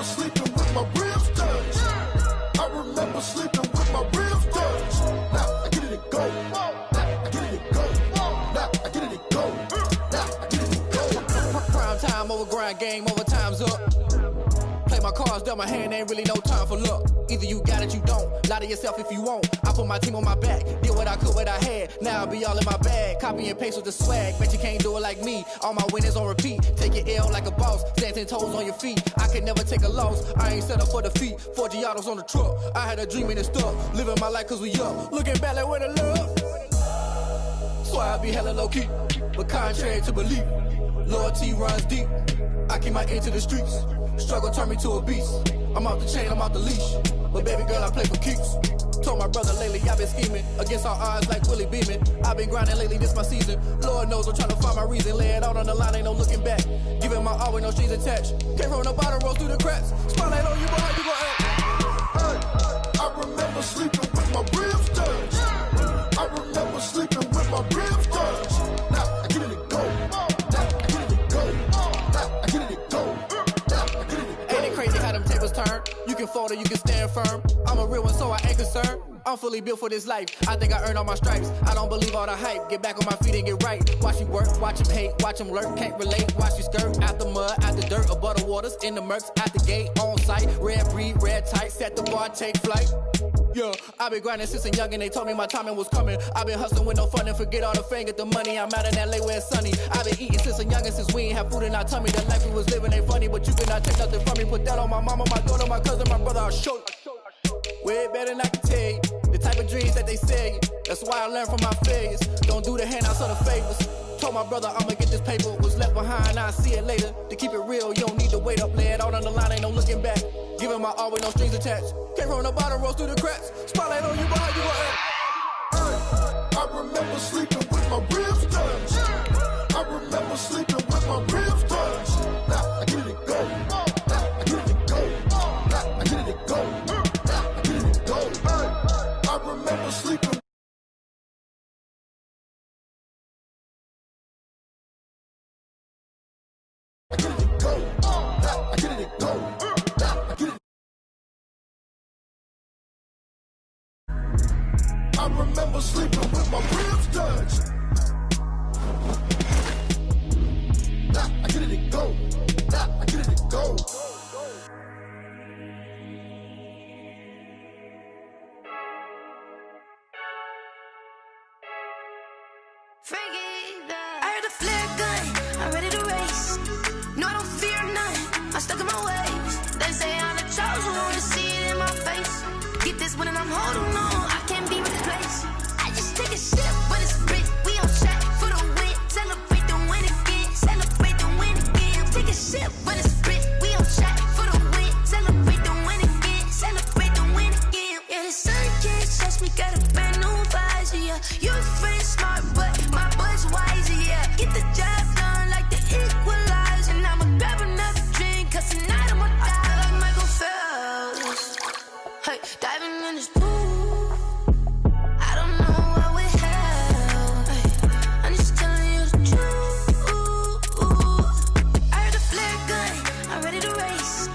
remember sleeping with my ribs touched. I remember sleeping with my ribs touched. Now I get it and go. Now I get it and go. Now I get it and go. Now I get it and go. Prime time over grind, game over, time's up. Play my cards, dealt my hand, ain't really no time for luck. Either you got it, you don't. Lie to yourself if you won't. I put my team on my back, did what I could, what I had. Now I be all in my bag, copy and paste with the swag. Bet you can't do it like me. All my winners on repeat. Take your L like a boss, stand 10 toes on your feet. I can never take a loss. I ain't set up for defeat. 4 Giottos on the truck. I had a dream and it stuck. Living my life cause we up. Looking back like where the love. So I be hella low key, but contrary to belief, loyalty runs deep. I keep my ear to the streets. Struggle turned me to a beast. I'm off the chain, I'm off the leash. But baby girl, I play for keeps. Told my brother lately, I've been scheming against all odds like Willie Beeman. I've been grinding lately, this my season. Lord knows I'm trying to find my reason. Lay it out on the line, ain't no looking back. Giving my all with no strings attached. Came from the bottom, roll through the cracks. Spotlight on you, boy, how you gon' act? Hey, I remember sleeping with my ribs touched. I remember sleeping with my ribs touched. Now I get it and go. Now I get it and go. Now I get it and go. Now I get it and go. Ain't it crazy how them tables turn? You can fold or you can stand firm. I'm a real one, so I ain't concerned. I'm fully built for this life. I think I earned all my stripes. I don't believe all the hype. Get back on my feet and get right. Watch you work, watch him hate, watch him lurk. Can't relate, watch you skirt. Out the mud, out the dirt, above the waters, in the murks, out the gate, on site. Red breed, red tight, set the bar, take flight. Yeah, I been grinding since a young and they told me my timing was coming. I been hustling with no fun and forget all the fame, get the money. I'm out in LA where it's sunny. I been eating since a young and since we ain't have food in our tummy. The life we was living ain't funny, but you cannot take nothing from me. Put that on my mama, my daughter, my cousin, my brother, I'll show you. Way better than I can tell you. The type of dreams that they sell you. That's why I learned from my failures. Don't do the handouts or the favors. Told my brother I'ma get this paper. Was left behind, I'll see it later. To keep it real, you don't need to wait up. Lay it out on the line, ain't no looking back. Giving my all with no strings attached. Came from the bottom, rose through the cracks. Spotlight on you, boy, how you gon' act? Hey, I remember sleeping with my ribs touched. I remember sleeping with my ribs touched. Now I get it and go. Now I get it and go. Now I get it and go. Now I get it and go. Hey, I remember sleeping. I get it and go. Now I get it and go. Now I get it. I remember sleeping with my ribs touched. Now I get it and go. Now I get it and go. I heard a flare gun, I'm ready to race. No, I don't fear none, I'm stuck in my ways. They say I'm the chosen one, to see it in my face. Get this one and I'm holding on, I can't be replaced. I just take a sip, but it's rich. We on track for the win. Celebrate the win again, celebrate the win again. Take a sip, but it's rich. We on track for the win. Celebrate the win again, celebrate the win again. Yeah, the sun can't touch me, got a brand new visor, yeah. You a friend smart, but my boy's wiser, yeah. Get the job done like the equalizer. And I'ma grab another drink, cause tonight I'ma die like Michael Phelps. Hey, diving in this pool, I don't know what we have. Hey, I'm just telling you the truth. I heard a flare gun, I'm ready to race.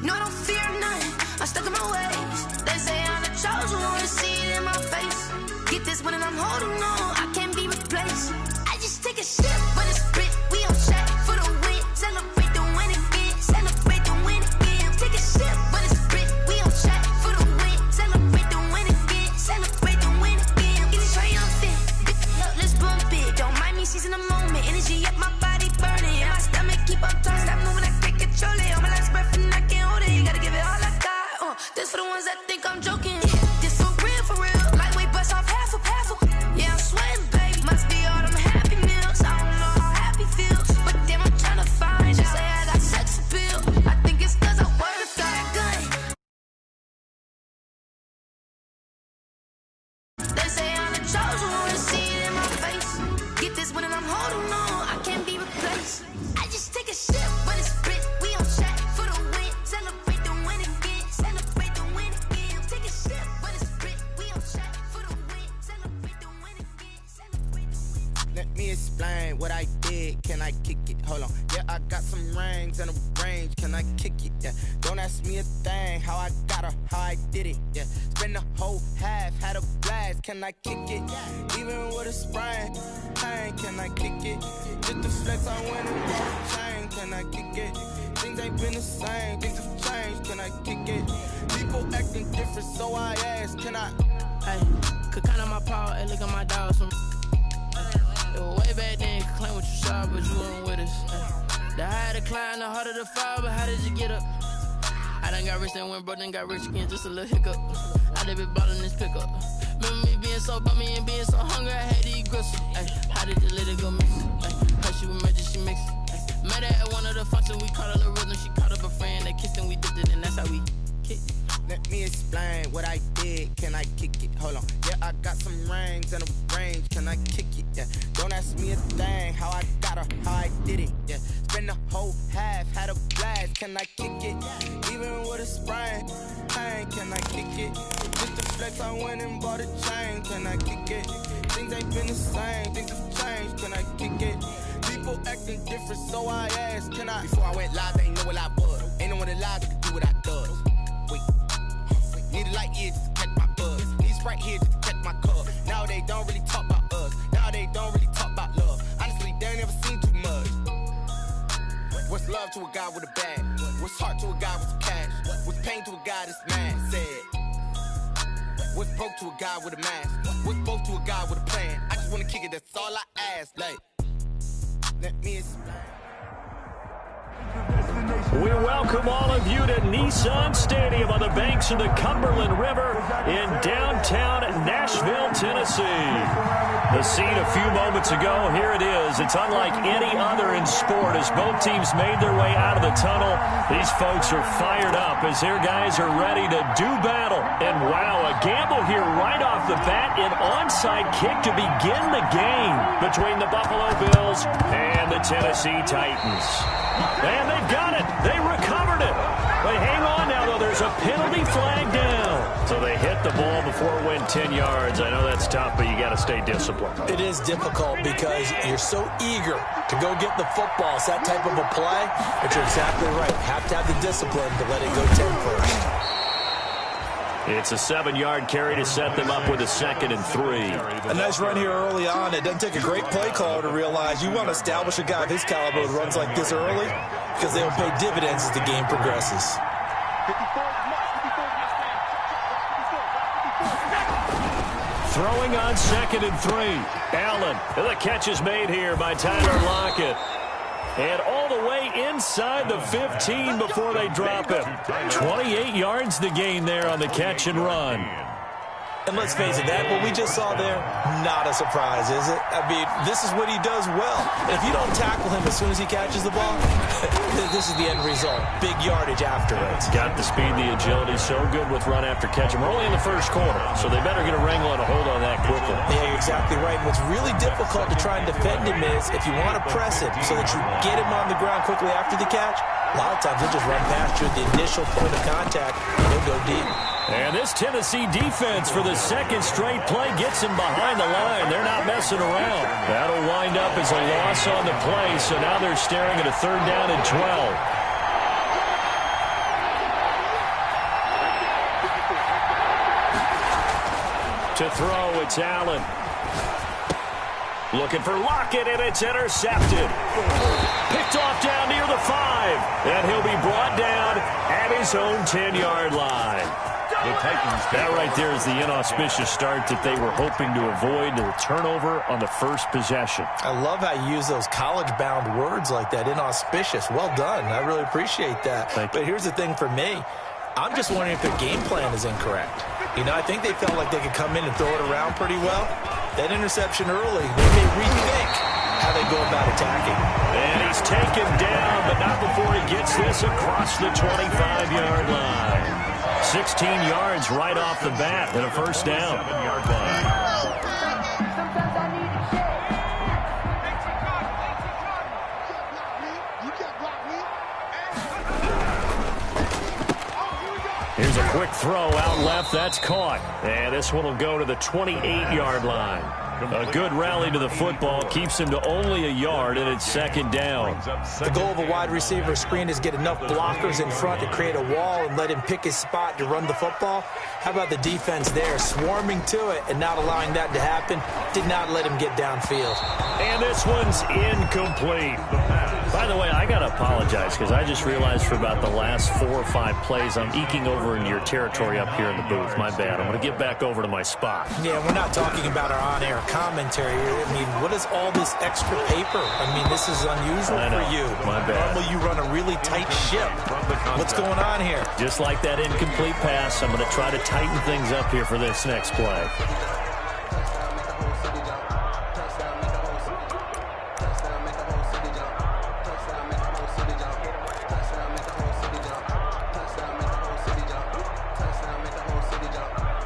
No, I don't fear none, I'm stuck in my ways. They say I'm the chosen one, to see it in my face. Get this one and I'm holding on, I can't be replaced. I just take a sip, but it's rich. We on track for the win. Celebrate the win again, celebrate the win again. Take a sip, but it's rich. We on track for the win. Celebrate the win again, celebrate the win again. Get it triumphant, let's bump it. Don't mind me seizing the moment. Energy up, my body burning. And my stomach keep on turning. Stop moving, I can't control it. On my last breath and I can't hold it. You gotta give it all I got. This for the ones that think I'm joking. This for real, for real. Lightweight bust off half a. Yeah, I'm sweating, baby. Must be all them happy meals. I don't know how happy feels, but damn, I'm trying to find you. Say I got sex appeal. I think it's cause I wear a fat gun. They say I'm the chosen one, to see it in my face. Get this one and I'm holding on, I can't be replaced. I just take a sip, but it's rich. We on track for the win. Celebrate the win again, celebrate the win again. can I kick it? Hold on. Yeah, I got some rings and a range, can I kick it? Yeah, don't ask me a thing, how I got her, how I did it. Yeah, spend the whole half, had a blast, can I kick it? Even with a sprain, pain, can I kick it? Just the flex, I went and bought a chain, can I kick it? Things ain't been the same, things have changed, can I kick it? People acting different, so I ask, can I? Hey, could count on my power, and look at my dogs. It was way back then, you could claim what you saw, but you weren't with us. The higher the climb, the harder the fall, but how did you get up? I done got rich and went broke, then got rich again, just a little hiccup. I done been ballin' this pickup. Remember me being so bummy and being so hungry, I had to eat gristle. Ay, how did you let it go miss? How she was magic, she mixed it. Met her at one of the functions, we caught a little rhythm, she caught up a friend, they kissed and we dipped it, and that's how we kicked. Let me explain what I did, can I kick it? Hold on, yeah, I got some rings and a range, can I kick it? Yeah, don't ask me a thing, how I got her, how I did it. Yeah, spend the whole half, had a blast, can I kick it? Even with a sprain, pain, can I kick it? Just the flex, I went and bought a chain, can I kick it? Things ain't been the same, things have changed, can I kick it? People acting different, so I asked, can I? Before I went live, they ain't know what I was. Ain't no one alive that could do what I does. Wait. Need a light here just to catch my buzz. Need Sprite here just to catch my cup. Now they don't really talk about us. Now they don't really talk about love. Honestly, they ain't never seen too much. What's love to a guy with a bag? What's heart to a guy with some cash? What's pain to a guy that's mad? Said. What's broke to a guy with a mask? What's both to a guy with a plan? I just wanna kick it, that's all I ask. Like, let me explain. We welcome all of you to Nissan Stadium on the banks of the Cumberland River in downtown Nashville, Tennessee. The scene a few moments ago, here it is. It's unlike any other in sport as both teams made their way out of the tunnel. These folks are fired up as their guys are ready to do battle. And wow, a gamble here right off the bat, an onside kick to begin the game between the Buffalo Bills and the Tennessee Titans. And they've got it. They recovered it. But hang on now, though. There's a penalty flag down. So they hit the ball before it went 10 yards. I know that's tough, but you got to stay disciplined. It is difficult because you're so eager to go get the football. It's that type of a play. But you're exactly right. Have to have the discipline to let it go 10 first. It's a 7-yard carry to set them up with a 2nd and 3. A nice run here early on. It doesn't take a great play caller to realize you want to establish a guy of his caliber with runs like this early because they will pay dividends as the game progresses. Throwing on 2nd and 3. Allen. The catch is made here by Tyler Lockett. And all the way inside the 15 before they drop him. 28 yards to gain there on the catch and run. And let's face it, that what we just saw there, not a surprise, is it? I mean, this is what he does well. If you don't tackle him as soon as he catches the ball, this is the end result. Big yardage after it. Got the speed, the agility, so good with run after catch. And we're only in the first quarter, so they better get a wrangle and a hold on that quickly. Yeah, you're exactly right. What's really difficult to try and defend him is if you want to press it so that you get him on the ground quickly after the catch, a lot of times he'll just run past you at the initial point of contact and he'll go deep. And this Tennessee defense for the 2nd straight play gets him behind the line. They're not messing around. That'll wind up as a loss on the play, so now they're staring at a 3rd down and 12. To throw, it's Allen. Looking for Lockett, and it's intercepted. Picked off down near the 5. And he'll be brought down at his own 10-yard line. That right there is the inauspicious start that they were hoping to avoid, the turnover on the first possession. I love how you use those college-bound words like that, inauspicious. Well done. I really appreciate that. But here's the thing for me. I'm just wondering if their game plan is incorrect. You know, I think they felt like they could come in and throw it around pretty well. That interception early, they may rethink how they go about attacking. And he's taken down, but not before he gets this across the 25-yard line. 16 yards right off the bat and a first down. Here's a quick throw out left. That's caught. And this one will go to the 28-yard line. A good rally to the football keeps him to only a yard, and it's second down. The goal of a wide receiver screen is get enough blockers in front to create a wall and let him pick his spot to run the football. How about the defense there, swarming to it and not allowing that to happen? Did not let him get downfield. And this one's incomplete. By the way, I got to apologize because I just realized for about the last 4 or 5 plays, I'm eking over into your territory up here in the booth. My bad. I'm going to get back over to my spot. Yeah, we're not talking about our on-air commentary here. I mean, what is all this extra paper? I mean, this is unusual for you. My bad. Normally you run a really tight ship. What's going on here? Just like that incomplete pass, I'm going to try to tighten things up here for this next play.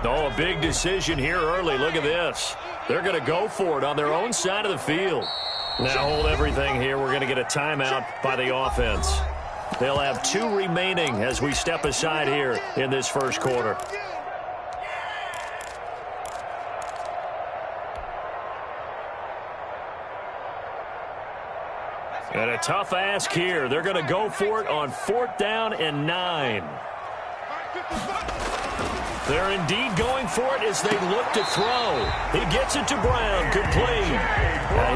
Oh, a big decision here early. Look at this. They're going to go for it on their own side of the field. Now hold everything here. We're going to get a timeout by the offense. They'll have 2 remaining as we step aside here in this first quarter. And a tough ask here. They're going to go for it on 4th down and 9. They're indeed going for it as they look to throw. He gets it to Brown, complete.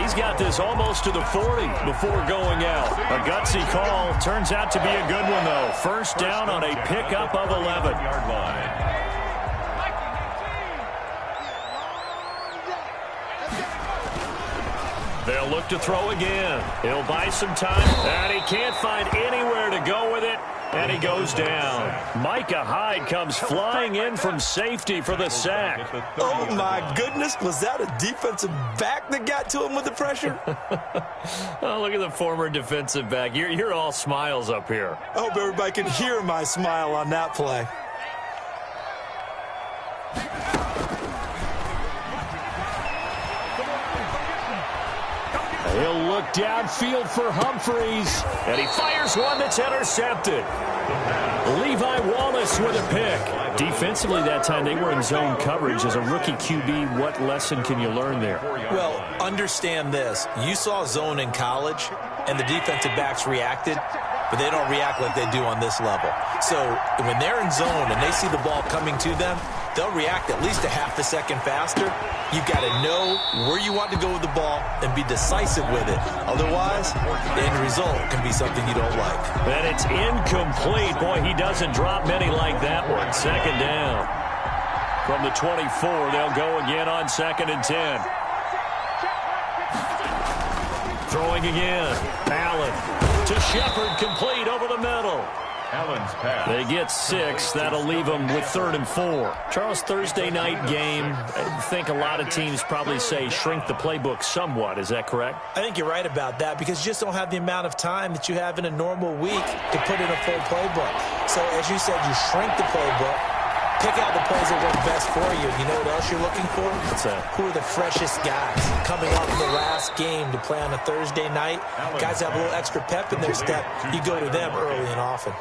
He's got this almost to the 40 before going out. A gutsy call. Turns out to be a good one, though. First down on a pickup of 11. They'll look to throw again. He'll buy some time, and he can't find anywhere to go with it. And he goes down. Micah Hyde comes flying in from safety for the sack. Oh, my goodness. Was that a defensive back that got to him with the pressure? Oh, look at the former defensive back. You're all smiles up here. I hope everybody can hear my smile on that play. He'll look downfield for Humphreys, and he fires one that's intercepted. Levi Wallace with a pick. Defensively that time, they were in zone coverage. As a rookie QB, what lesson can you learn there? Well, understand this. You saw zone in college, and the defensive backs reacted, but they don't react like they do on this level. So when they're in zone and they see the ball coming to them, they'll react at least a half a second faster. You've got to know where you want to go with the ball and be decisive with it. Otherwise, the end result can be something you don't like. And it's incomplete. Boy, he doesn't drop many like that one. Second down. From the 24, they'll go again on 2nd and 10. Throwing again. Allen to Shepard, complete over the middle. Allen's pass. They get 6. That'll leave them with 3rd and 4. Charles, Thursday night game. I think a lot of teams probably say shrink the playbook somewhat. Is that correct? I think you're right about that because you just don't have the amount of time that you have in a normal week to put in a full playbook. So, as you said, you shrink the playbook, pick out the plays that work best for you. You know what else you're looking for? What's that? Who are the freshest guys coming off of the last game to play on a Thursday night? Guys have a little extra pep in their step. You go to them early and often.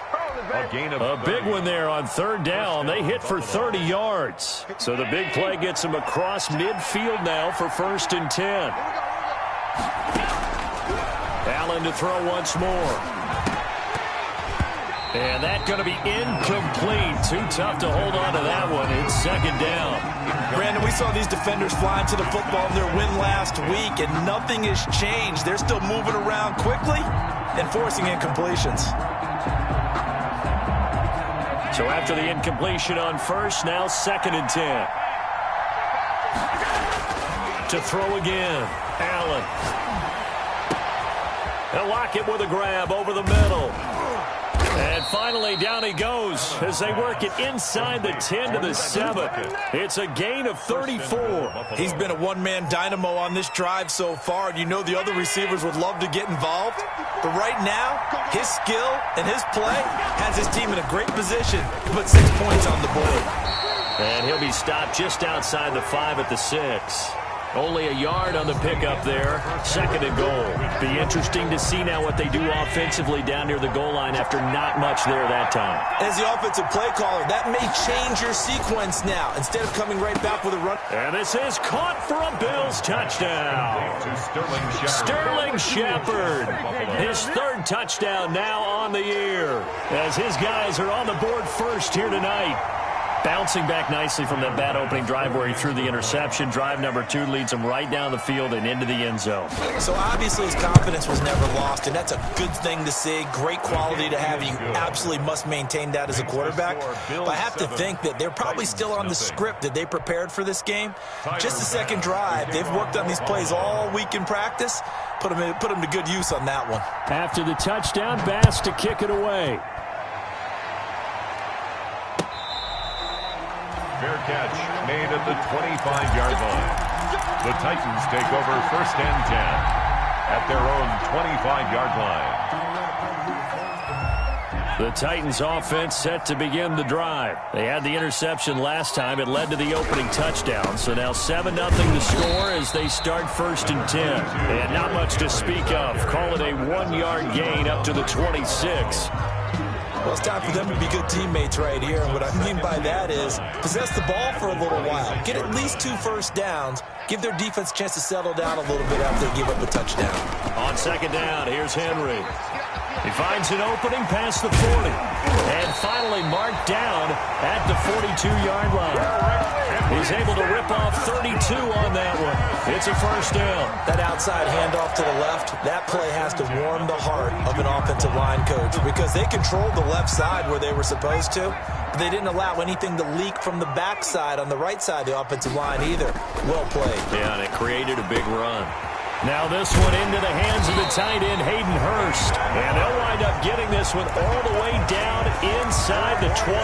A big one there on 3rd down. They hit for 30 yards. So the big play gets them across midfield now for 1st and 10. Allen to throw once more. And that's going to be incomplete. Too tough to hold on to that one. It's 2nd down. Brandon, we saw these defenders flying to the football in their win last week, and nothing has changed. They're still moving around quickly and forcing incompletions. So after the incompletion on 1st, now 2nd and 10. To throw again, Allen. They'll lock it with a grab over the middle. And finally, down he goes as they work it inside the 10 to the 7. It's a gain of 34. He's been a one-man dynamo on this drive so far, and you know the other receivers would love to get involved. But right now, his skill and his play has his team in a great position to put 6 points on the board. And he'll be stopped just outside the 5 at the 6. Only a yard on the pickup there. 2nd and goal. Be interesting to see now what they do offensively down near the goal line after not much there that time. As the offensive play caller, that may change your sequence now. Instead of coming right back with a run. And this is caught for a Bills touchdown. Sterling Shepard. His 3rd touchdown now on the year. As his guys are on the board first here tonight. Bouncing back nicely from that bad opening drive where he threw the interception. Drive number 2 leads him right down the field and into the end zone. So obviously his confidence was never lost, and that's a good thing to see. Great quality to have. You absolutely must maintain that as a quarterback. But I have to think that they're probably still on the script that they prepared for this game. Just the 2nd drive. They've worked on these plays all week in practice. Put them to good use on that one. After the touchdown, Bass to kick it away. Fair catch made at the 25-yard line. The Titans take over 1st and 10 at their own 25-yard line. The Titans offense set to begin the drive. They had the interception last time. It led to the opening touchdown. So now 7-0 to score as they start 1st and 10. And not much to speak of. Call it a 1-yard gain up to the 26. Well, it's time for them to be good teammates right here. And what I mean by that is possess the ball for a little while. Get at least 2 first downs. Give their defense a chance to settle down a little bit after they give up a touchdown. On 2nd down, here's Henry. He finds an opening past the 40. And finally marked down at the 42-yard line. He's able to rip off 32 on that one. It's a 1st down. That outside handoff to the left, that play has to warm the heart of an offensive line coach because they controlled the left side where they were supposed to. But they didn't allow anything to leak from the backside on the right side of the offensive line either. Well played. Yeah, and it created a big run. Now this one into the hands of the tight end, Hayden Hurst. And they'll wind up getting this one all the way down inside the 20.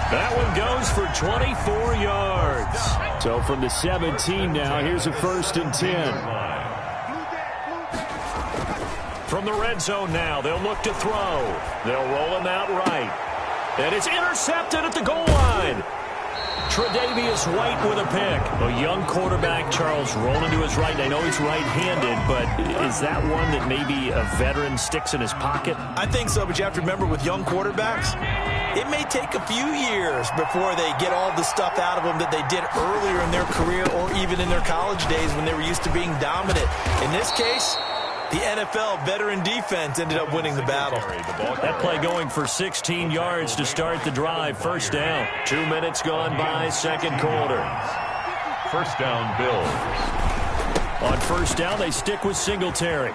That one goes for 24 yards. So from the 17 now, here's a 1st and 10. From the red zone now, they'll look to throw. They'll roll him out right. And it's intercepted at the goal line. Tre'Davious White with a pick. A young quarterback, Charles, rolling to his right. I know he's right-handed, but is that one that maybe a veteran sticks in his pocket? I think so, but you have to remember with young quarterbacks, it may take a few years before they get all the stuff out of them that they did earlier in their career or even in their college days when they were used to being dominant. In this case, the NFL veteran defense ended up winning the battle. That play going for 16 yards to start the drive. 1st down. 2 minutes gone by, 2nd quarter. 1st down, Bills. On 1st down, they stick with Singletary.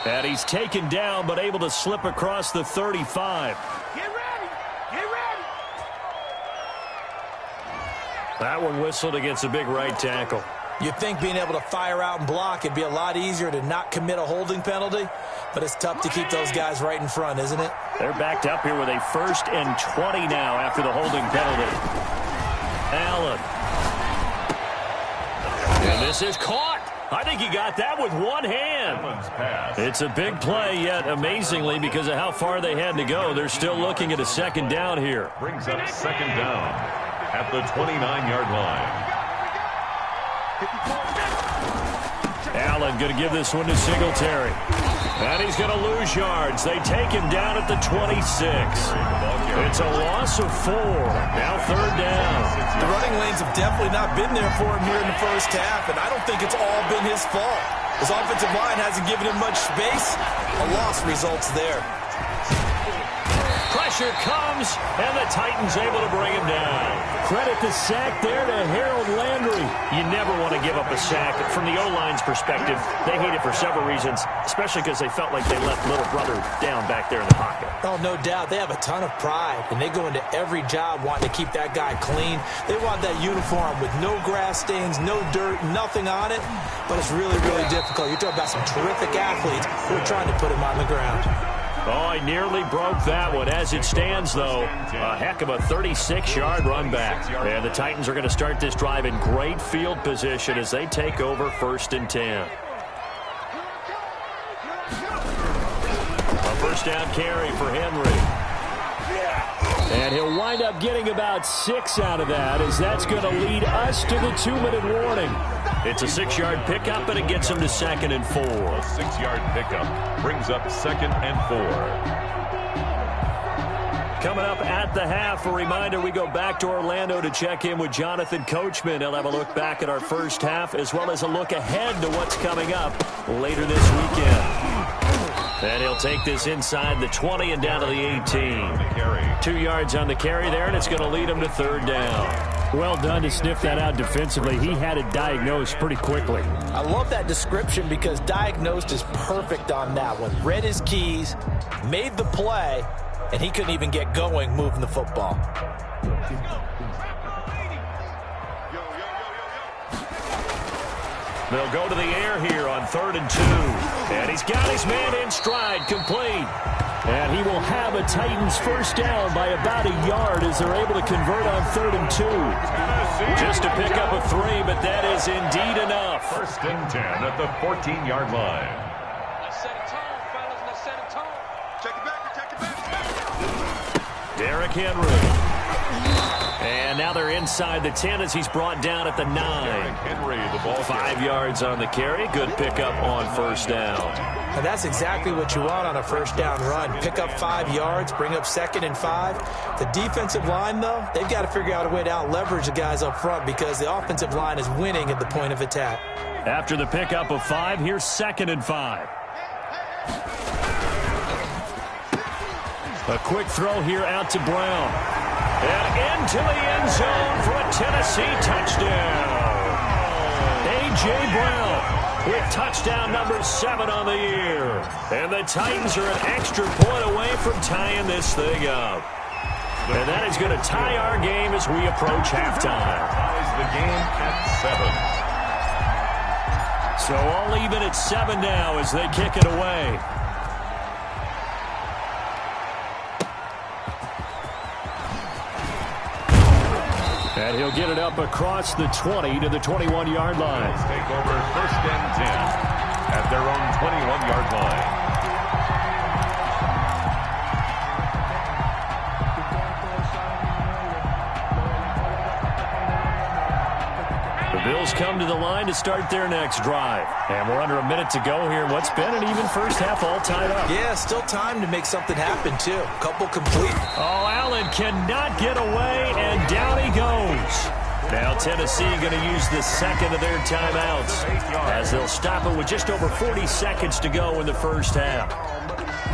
And he's taken down, but able to slip across the 35. Get ready! Get ready! That one whistled against a big right tackle. You'd think being able to fire out and block it'd be a lot easier to not commit a holding penalty, but it's tough to keep those guys right in front, isn't it? They're backed up here with a 1st and 20 now after the holding penalty. Allen. And this is caught. I think he got that with one hand. It's a big play, yet amazingly, because of how far they had to go, they're still looking at a 2nd down here. Brings up 2nd down at the 29-yard line. Allen going to give this one to Singletary. And he's going to lose yards. They take him down at the 26. It's a loss of 4. Now 3rd down. The running lanes have definitely not been there for him here in the 1st half, and I don't think it's all been his fault. His offensive line hasn't given him much space. A loss results there. Pressure comes, and the Titans able to bring him down. Credit the sack there to Harold Landry. You never want to give up a sack. From the O-line's perspective, they hate it for several reasons, especially because they felt like they left little brother down back there in the pocket. Oh, no doubt. They have a ton of pride, and they go into every job wanting to keep that guy clean. They want that uniform with no grass stains, no dirt, nothing on it, but it's really, really difficult. You're talking about some terrific athletes who are trying to put him on the ground. Oh, he nearly broke that one. As it stands, though, a heck of a 36-yard run back. And the Titans are going to start this drive in great field position as they take over 1st and 10. A 1st down carry for Henry. And he'll wind up getting about 6 out of that, as that's going to lead us to the 2-minute warning. It's a 6-yard pickup, and it gets him to 2nd and 4. A 6-yard pickup brings up 2nd and 4. Coming up at the half, a reminder, we go back to Orlando to check in with Jonathan Coachman. He'll have a look back at our first half, as well as a look ahead to what's coming up later this weekend. And he'll take this inside the 20 and down to the 18. 2 yards on the carry there, and it's going to lead him to 3rd down. Well done to sniff that out defensively. He had it diagnosed pretty quickly. I love that description because diagnosed is perfect on that one. Read his keys, made the play, and he couldn't even get going moving the football. They'll go to the air here on 3rd and 2. And he's got his man in stride, complete. And he will have a Titans first down by about a yard as they're able to convert on 3rd and 2. Just to pick up a 3, but that is indeed enough. 1st and 10 at the 14-yard line. Let's set a tone, fellas. Let's set a tone. Check it back. Derrick Henry. And now they're inside the 10 as he's brought down at the 9. Derrick Henry, the ball 5 yards on the carry. Good pickup on 1st down. And that's exactly what you want on a 1st down run. Pick up 5 yards, bring up 2nd and 5. The defensive line, though, they've got to figure out a way to out-leverage the guys up front because the offensive line is winning at the point of attack. After the pickup of 5, here's 2nd and 5. A quick throw here out to Brown. And into the end zone for a Tennessee touchdown. A.J. Brown with touchdown number 7 on the year. And the Titans are an extra point away from tying this thing up. And that is going to tie our game as we approach halftime. Ties the game at 7. So all even at 7 now as they kick it away. And he'll get it up across the 20 to the 21-yard line. Let's take over 1st and 10 at their own 21-yard line. The Bills come to the line to start their next drive. And we're under a minute to go here in what's been an even first half all tied up. Yeah, still time to make something happen, too. Couple complete. Oh, Allen cannot get away, and down he goes. Now Tennessee going to use the 2nd of their timeouts as they'll stop it with just over 40 seconds to go in the first half.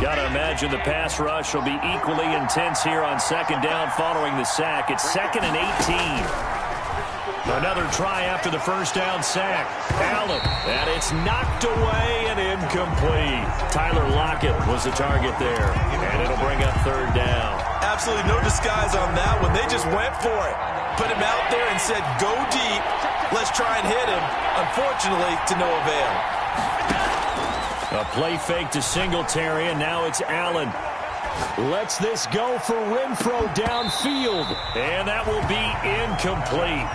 Got to imagine the pass rush will be equally intense here on 2nd down following the sack. It's 2nd and 18. Another try after the first down sack. Allen, and it's knocked away and incomplete. Tyler Lockett was the target there, and it'll bring up 3rd down. Absolutely no disguise on that one. They just went for it. Put him out there and said, go deep. Let's try and hit him. Unfortunately, to no avail. A play fake to Singletary, and now it's Allen. Lets this go for Renfro downfield, and that will be incomplete.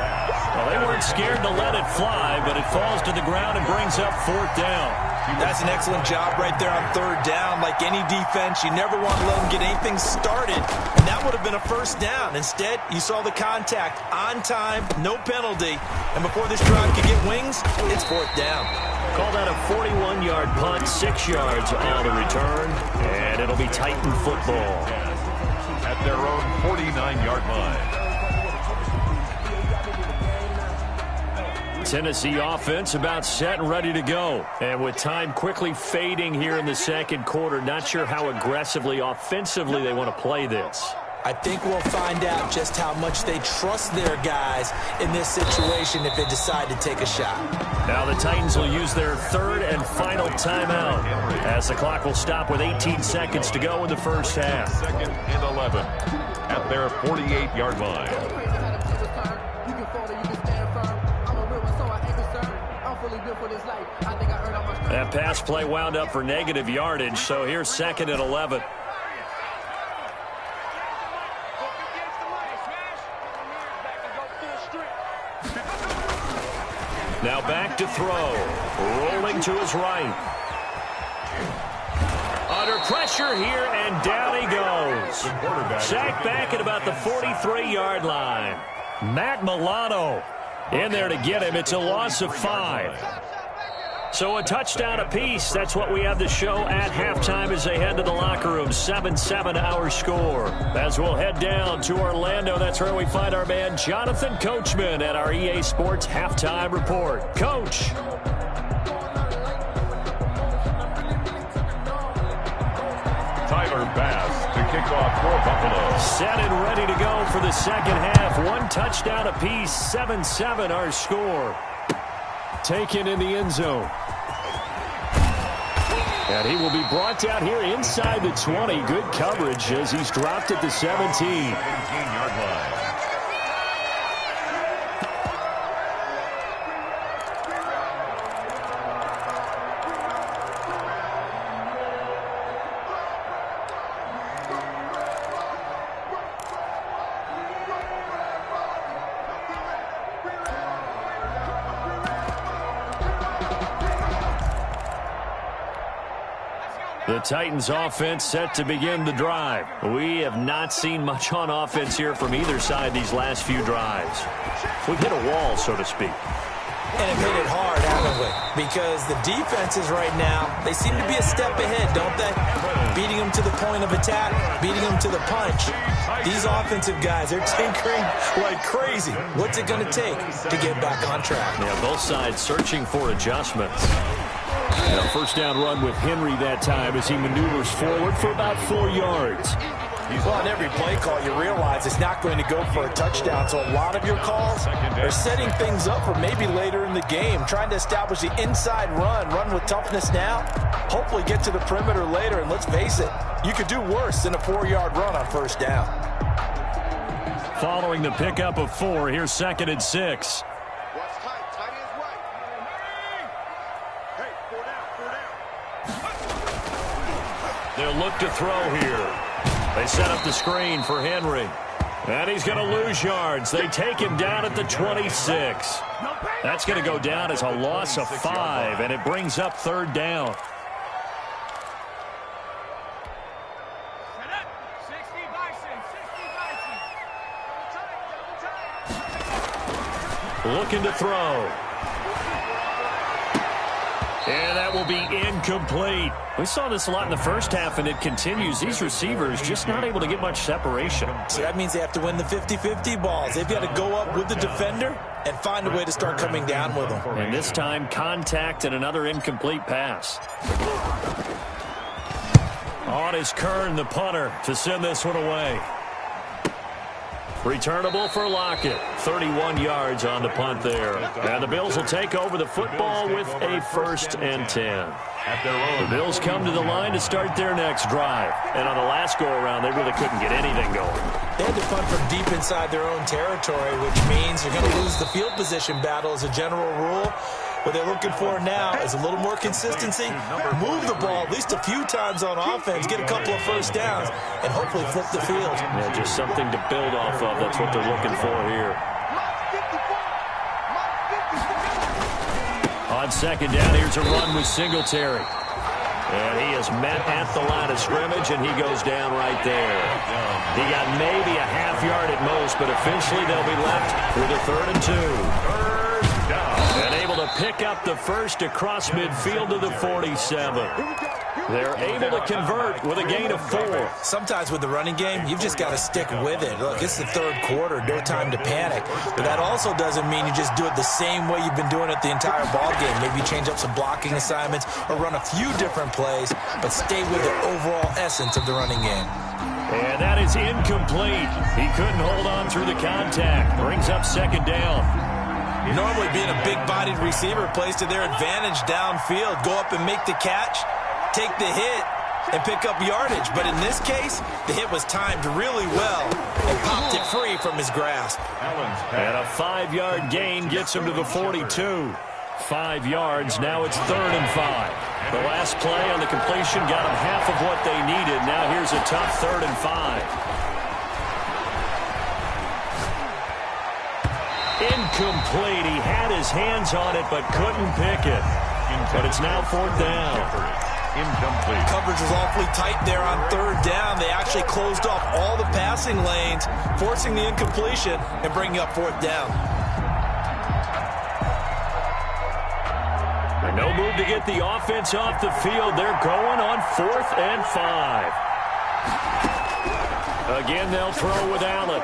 Well, they weren't scared to let it fly, but it falls to the ground and brings up 4th down. That's an excellent job right there on 3rd down. Like any defense, you never want to let them get anything started, and that would have been a 1st down. Instead, you saw the contact on time, no penalty, and before this drive could get wings, it's 4th down. Call that a 41-yard punt, 6 yards on the return, and it'll be Titan football. At their own 49-yard line. Tennessee offense about set and ready to go. And with time quickly fading here in the 2nd quarter, not sure how aggressively, offensively they want to play this. I think we'll find out just how much they trust their guys in this situation if they decide to take a shot. Now the Titans will use their 3rd and final timeout as the clock will stop with 18 seconds to go in the first half. 2nd and 11 at their 48-yard line. That pass play wound up for negative yardage, so here's 2nd and 11. Now back to throw. Rolling to his right. under pressure here, and down he goes. Sacked back at about the 43-yard line. Matt Milano in there to get him. It's a loss of 5. So a touchdown apiece. That's what we have to show at halftime as they head to the locker room. 7-7 our score. As we'll head down to Orlando, that's where we find our man Jonathan Coachman at our EA Sports Halftime Report. Coach. Tyler Bass to kick off for Buffalo. Set and ready to go for the second half. One touchdown apiece. 7-7 our score. Taken in the end zone. And he will be brought down here inside the 20. Good coverage as he's dropped at the 17. 17-yard line. The Titans offense set to begin the drive. We have not seen much on offense here from either side these last few drives. We've hit a wall, so to speak. And have hit it hard, haven't we? Because the defenses right now, they seem to be a step ahead, don't they? Beating them to the point of attack, beating them to the punch. These offensive guys, they're tinkering like crazy. What's it going to take to get back on track? Yeah, both sides searching for adjustments. And a first down run with Henry that time as he maneuvers forward for about 4 yards. Well, on every play call, you realize it's not going to go for a touchdown. So a lot of your calls are setting things up for maybe later in the game, trying to establish the inside run with toughness now, hopefully get to the perimeter later. And let's face it, you could do worse than a 4-yard run on first down. Following the pickup of 4, here's 2nd and 6. They'll look to throw here. They set up the screen for Henry. And he's going to lose yards. They take him down at the 26. That's going to go down as a loss of 5, and it brings up 3rd down. Looking to throw. And that will be incomplete. We saw this a lot in the first half, and it continues. These receivers just not able to get much separation. So that means they have to win the 50-50 balls. They've got to go up with the defender and find a way to start coming down with them. And this time, contact and another incomplete pass. On is Kern, the punter, to send this one away. Returnable for Lockett. 31 yards on the punt there. And the Bills will take over the football with a 1st and 10. The Bills come to the line to start their next drive. And on the last go-around, they really couldn't get anything going. They had to punt from deep inside their own territory, which means you're going to lose the field position battle as a general rule. What they're looking for now is a little more consistency, move the ball at least a few times on offense, get a couple of first downs, and hopefully flip the field. Yeah, just something to build off of. That's what they're looking for here. On 2nd down, here's a run with Singletary. And he is met at the line of scrimmage, and he goes down right there. He got maybe a half yard at most, but officially they'll be left with a 3rd and 2. And able to pick up the first across midfield to the 47. They're able to convert with a gain of 4. Sometimes with the running game, you've just got to stick with it. Look, it's the 3rd quarter, no time to panic. But that also doesn't mean you just do it the same way you've been doing it the entire ball game. Maybe change up some blocking assignments or run a few different plays, but stay with the overall essence of the running game. And that is incomplete. He couldn't hold on through the contact. Brings up 2nd down. Normally being a big-bodied receiver plays to their advantage downfield. Go up and make the catch, take the hit, and pick up yardage. But in this case, the hit was timed really well and popped it free from his grasp. And a 5-yard gain gets him to the 42. 5 yards. Now it's 3rd and 5. The last play on the completion got them half of what they needed. Now here's a tough 3rd and 5. Incomplete. He had his hands on it but couldn't pick it. But it's now 4th down. Incomplete. coverage was awfully tight there on third down. They actually closed off all the passing lanes, forcing the incompletion and bringing up fourth down. No move to get the offense off the field. They're going on 4th and 5. Again, they'll throw with Allen.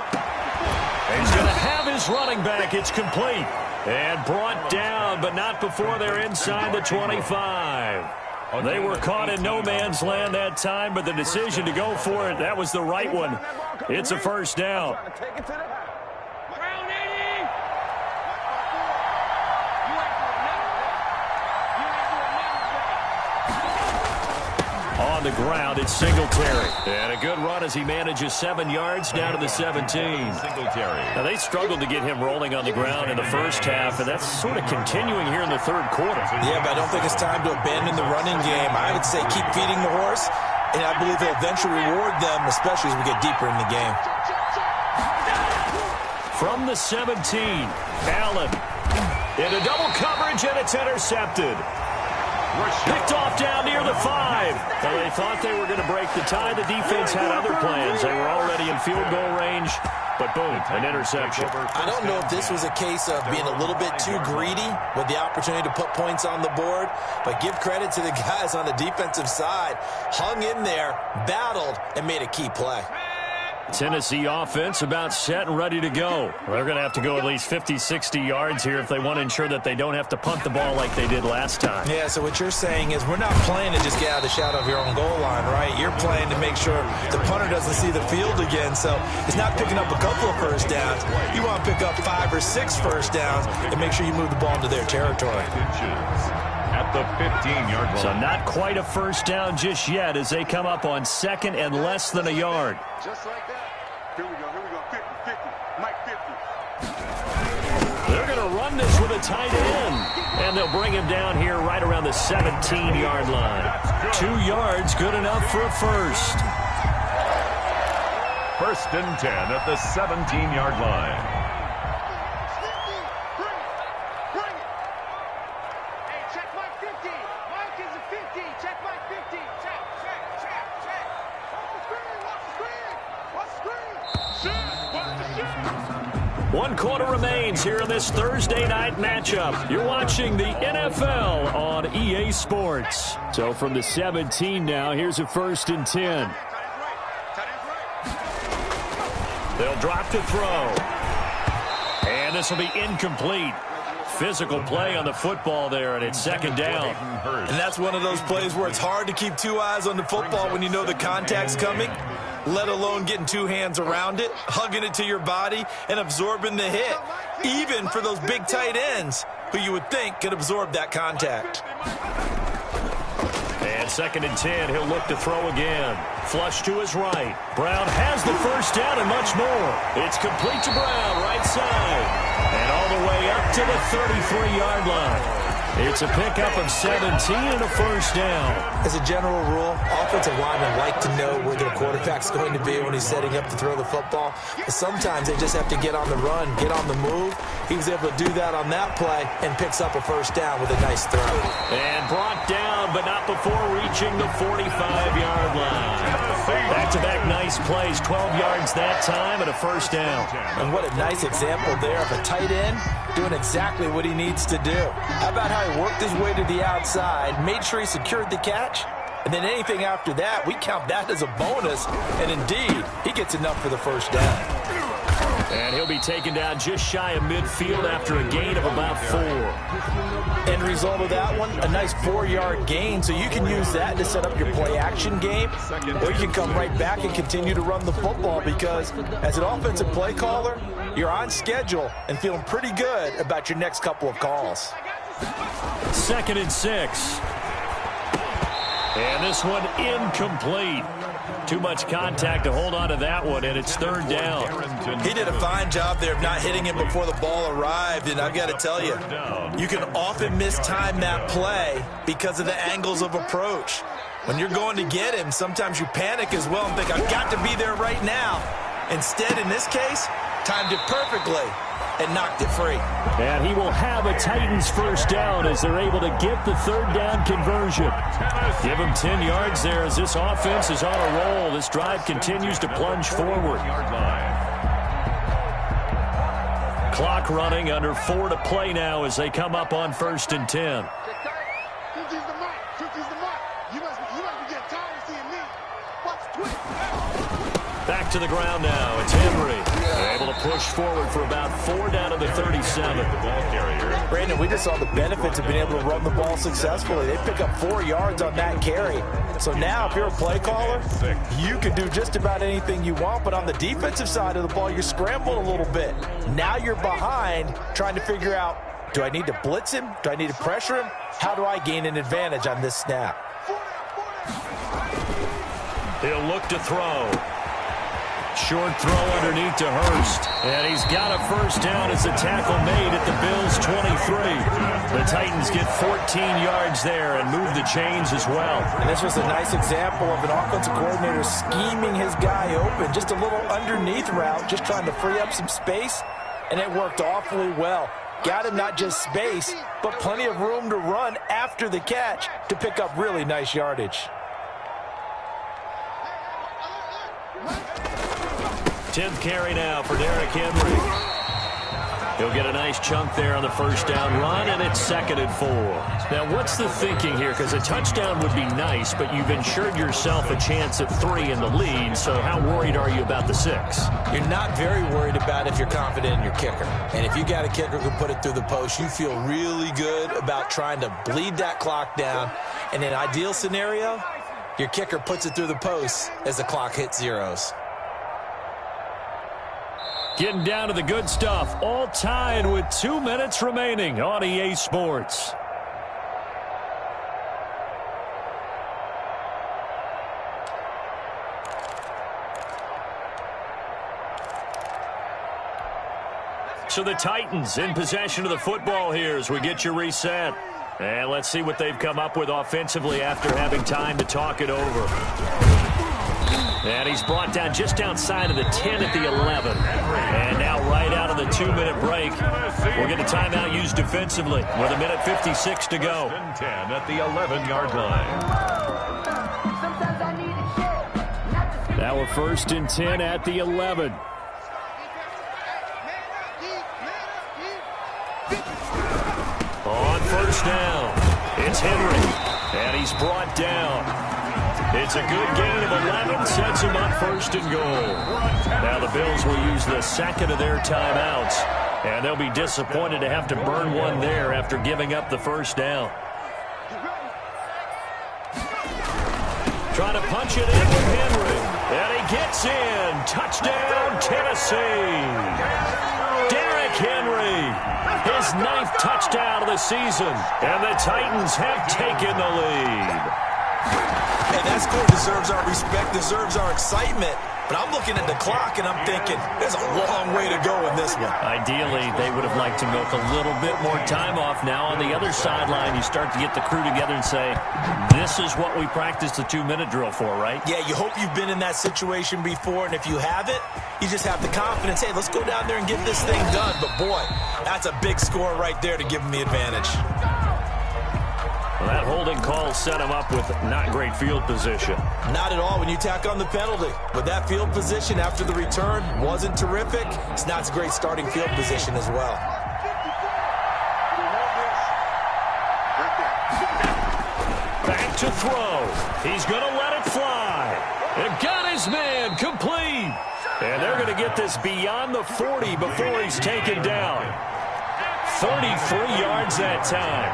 He's going to have his running back. It's complete. And brought down, but not before they're inside the 25. They were caught in no man's land that time, but the decision to go for it, that was the right one. It's a first down. On the ground, it's Singletary. And a good run as he manages 7 yards down to the 17. Singletary. Now, they struggled to get him rolling on the ground in the first half, and that's sort of continuing here in the third quarter. Yeah, but I don't think it's time to abandon the running game. I would say keep feeding the horse, and I believe he'll eventually reward them, especially as we get deeper in the game. From the 17, Allen into double coverage, and it's intercepted. Picked off down near the 5. Well, they thought they were going to break the tie. The defense had other plans. They were already in field goal range, but boom, an interception. I don't know if this was a case of being a little bit too greedy with the opportunity to put points on the board, but give credit to the guys on the defensive side. Hung in there, battled, and made a key play. Tennessee offense about set and ready to go. They're going to have to go at least 50, 60 yards here if they want to ensure that they don't have to punt the ball like they did last time. Yeah, so what you're saying is we're not playing to just get out of the shadow of your own goal line, right? You're playing to make sure the punter doesn't see the field again. So it's not picking up a couple of first downs. You want to pick up 5 or 6 first downs and make sure you move the ball into their territory. At the 15-yard line. So not quite a first down just yet as they come up on 2nd and less than a yard. Just like that. Here we go. 50, Mike 50. They're going to run this with a tight end. And they'll bring him down here right around the 17-yard line. 2 yards, good enough for a first. 1st and 10 at the 17-yard line. One quarter remains here in this Thursday night matchup. You're watching the NFL on EA Sports. So from the 17 now, here's a 1st and 10. They'll drop to throw. And this will be incomplete. Physical play on the football there, and it's 2nd down. And that's one of those plays where it's hard to keep 2 eyes on the football when you know the contact's coming, let alone getting 2 hands around it, hugging it to your body, and absorbing the hit, even for those big tight ends who you would think could absorb that contact. And 2nd and 10, he'll look to throw again. Flush to his right. Brown has the first down and much more. It's complete to Brown, right side. And all the way up to the 33-yard line. It's a pickup of 17 and a first down. As a general rule, offensive linemen like to know where their quarterback's going to be when he's setting up to throw the football. But sometimes they just have to get on the run, get on the move. He was able to do that on that play and picks up a first down with a nice throw. And brought down, but not before reaching the 45-yard line. Back-to-back nice plays, 12 yards that time and a first down. And what a nice example there of a tight end doing exactly what he needs to do. How about how he worked his way to the outside, made sure he secured the catch, and then anything after that, we count that as a bonus, and indeed, he gets enough for the first down. And he'll be taken down just shy of midfield after a gain of about 4. End result of that one, a nice 4-yard gain, so you can use that to set up your play-action game, or you can come right back and continue to run the football because as an offensive play caller, you're on schedule and feeling pretty good about your next couple of calls. 2nd and 6. And this one incomplete. Too much contact to hold on to that one, and it's 3rd down. He did a fine job there of not hitting him before the ball arrived, and I've got to tell you, you can often mistime that play because of the angles of approach. When you're going to get him, sometimes you panic as well and think, I've got to be there right now. Instead, in this case, timed it perfectly. and knocked it free. And he will have a Titans first down as they're able to get the third down conversion. Give him 10 yards there as this offense is on a roll. This drive continues to plunge forward. Clock running, under 4 to play now as they come up on 1st and 10. Back to the ground now. It's Henry. They're able to push forward for about 4 down to the 37. Brandon, we just saw the benefits of being able to run the ball successfully. They pick up 4 yards on that carry. So now if you're a play caller, you can do just about anything you want. But on the defensive side of the ball, you're scrambling a little bit. Now you're behind trying to figure out, do I need to blitz him? Do I need to pressure him? How do I gain an advantage on this snap? He'll look to throw. Short throw underneath to Hurst. And he's got a first down as the tackle made at the Bills' 23. The Titans get 14 yards there and move the chains as well. And this was a nice example of an offensive coordinator scheming his guy open. Just a little underneath route, just trying to free up some space. And it worked awfully well. Got him not just space, but plenty of room to run after the catch to pick up really nice yardage. 10th carry now for Derrick Henry. He'll get a nice chunk there on the first down run, and it's 2nd and 4. Now, what's the thinking here? Because a touchdown would be nice, but you've ensured yourself a chance at 3 in the lead, so how worried are you about the 6? You're not very worried about if you're confident in your kicker. And if you got a kicker who can put it through the post, you feel really good about trying to bleed that clock down. And in an ideal scenario, your kicker puts it through the post as the clock hits zeros. Getting down to the good stuff, all tied with 2 minutes remaining on EA Sports. So the Titans in possession of the football here as we get you reset. And let's see what they've come up with offensively after having time to talk it over. And he's brought down just outside of the 10 at the 11. And now right out of the 2-minute break, we'll get a timeout used defensively with 1:56 to go. 10 at the 11-yard line. Now a 1st and 10 at the 11. On first down, it's Henry. And he's brought down. It's a good gain of 11, sets him up 1st and goal. Now the Bills will use the 2nd of their timeouts, and they'll be disappointed to have to burn one there after giving up the first down. Trying to punch it in with Henry, and he gets in. Touchdown, Tennessee. Derrick Henry, his 9th touchdown of the season, and the Titans have taken the lead. Hey, that score deserves our respect, deserves our excitement. But I'm looking at the clock, and I'm thinking, there's a long way to go in this one. Ideally, they would have liked to milk a little bit more time off. Now on the other sideline, you start to get the crew together and say, this is what we practiced the 2-minute drill for, right? Yeah, you hope you've been in that situation before, and if you haven't, you just have the confidence, hey, let's go down there and get this thing done. But, boy, that's a big score right there to give them the advantage. Well, that holding call set him up with not great field position. Not at all when you tack on the penalty. With that field position after the return wasn't terrific. It's not a great starting field position as well. Back to throw. He's going to let it fly. And got his man complete. And they're going to get this beyond the 40 before he's taken down. 33 yards that time.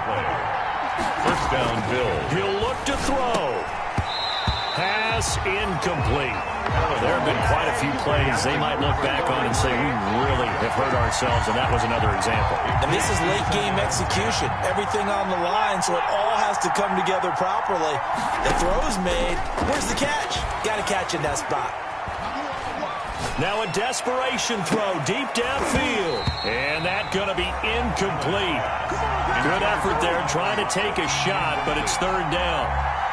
First down, Bills. He'll look to throw. Pass incomplete. There have been quite a few plays they might look back on and say, we really have hurt ourselves, and that was another example. And this is late game execution. Everything on the line, so it all has to come together properly. The throw's made. Where's the catch? Got to catch in that spot. Now a desperation throw deep downfield. And that's going to be incomplete. Good effort there trying to take a shot, but it's 3rd down.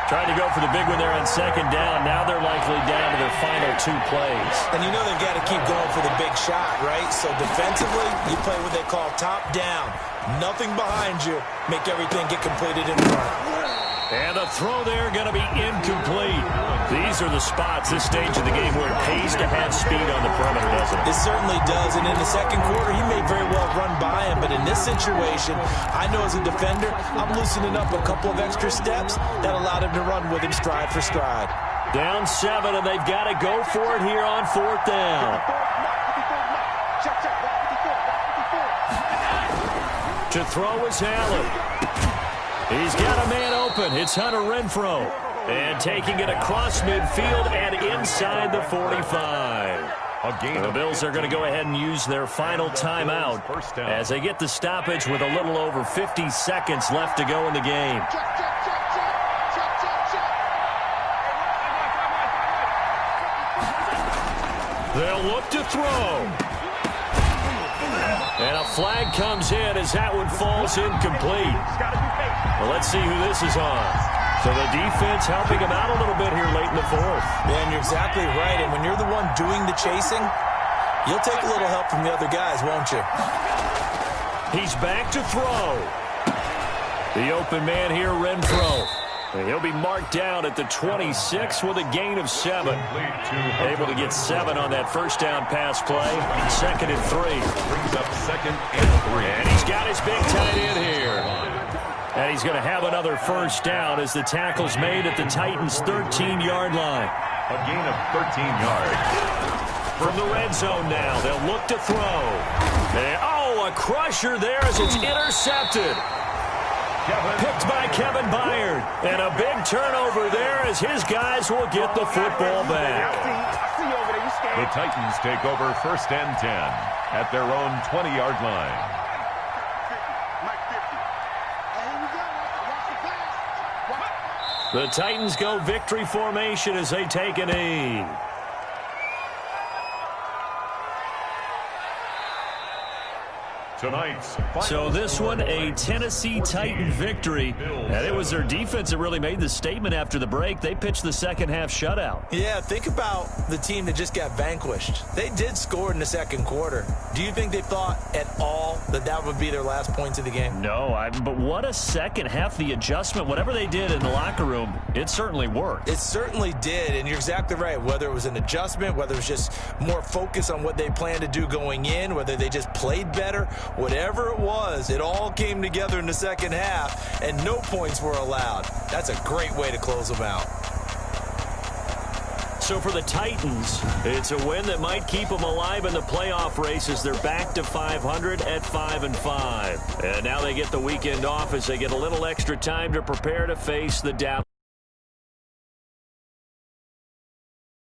Tried to go for the big one there on second down. Now they're likely down to their final 2 plays. And you know they've got to keep going for the big shot, right? So defensively, you play what they call top down. Nothing behind you. Make everything get completed in front. And the throw there going to be incomplete. These are the spots, this stage of the game, where it pays to have speed on the perimeter, doesn't it? It certainly does. And in the second quarter, he may very well run by him. But in this situation, I know as a defender, I'm loosening up a couple of extra steps that allowed him to run with him stride for stride. Down 7, and they've got to go for it here on 4th down. To throw is Allen. He's got a man open. It's Hunter Renfrow. And taking it across midfield and inside the 45. The Bills are going to go ahead and use their final timeout as they get the stoppage with a little over 50 seconds left to go in the game. They'll look to throw. And a flag comes in as that one falls incomplete. Well, let's see who this is on. So the defense helping him out a little bit here late in the 4th. Yeah, and you're exactly right. And when you're the one doing the chasing, you'll take a little help from the other guys, won't you? He's back to throw. The open man here, Renfrow. He'll be marked down at the 26 with a gain of 7. Able to get 7 on that first down pass play. 2nd and 3. Brings up 2nd and 3. And he's got his big tight end here. And he's going to have another first down as the tackle's made at the Titans' 13-yard line. A gain of 13 yards. From the red zone now, they'll look to throw. And, a crusher there as it's intercepted. Picked by Kevin Byard. And a big turnover there as his guys will get the football back. The Titans take over 1st and 10 at their own 20-yard line. The Titans go victory formation as they take a knee. So this one, a Tennessee Titan victory. And it was their defense that really made the statement after the break. They pitched the second half shutout. Yeah, think about the team that just got vanquished. They did score in the second quarter. Do you think they thought at all that that would be their last points of the game? No, but what a second half. The adjustment, whatever they did in the locker room, it certainly worked. It certainly did, and you're exactly right. Whether it was an adjustment, whether it was just more focus on what they planned to do going in, whether they just played better, whatever it was, it all came together in the second half, and no points were allowed. That's a great way to close them out. So for the Titans, it's a win that might keep them alive in the playoff race as they're back to 500 at 5-5. And now they get the weekend off as they get a little extra time to prepare to face the Dallas.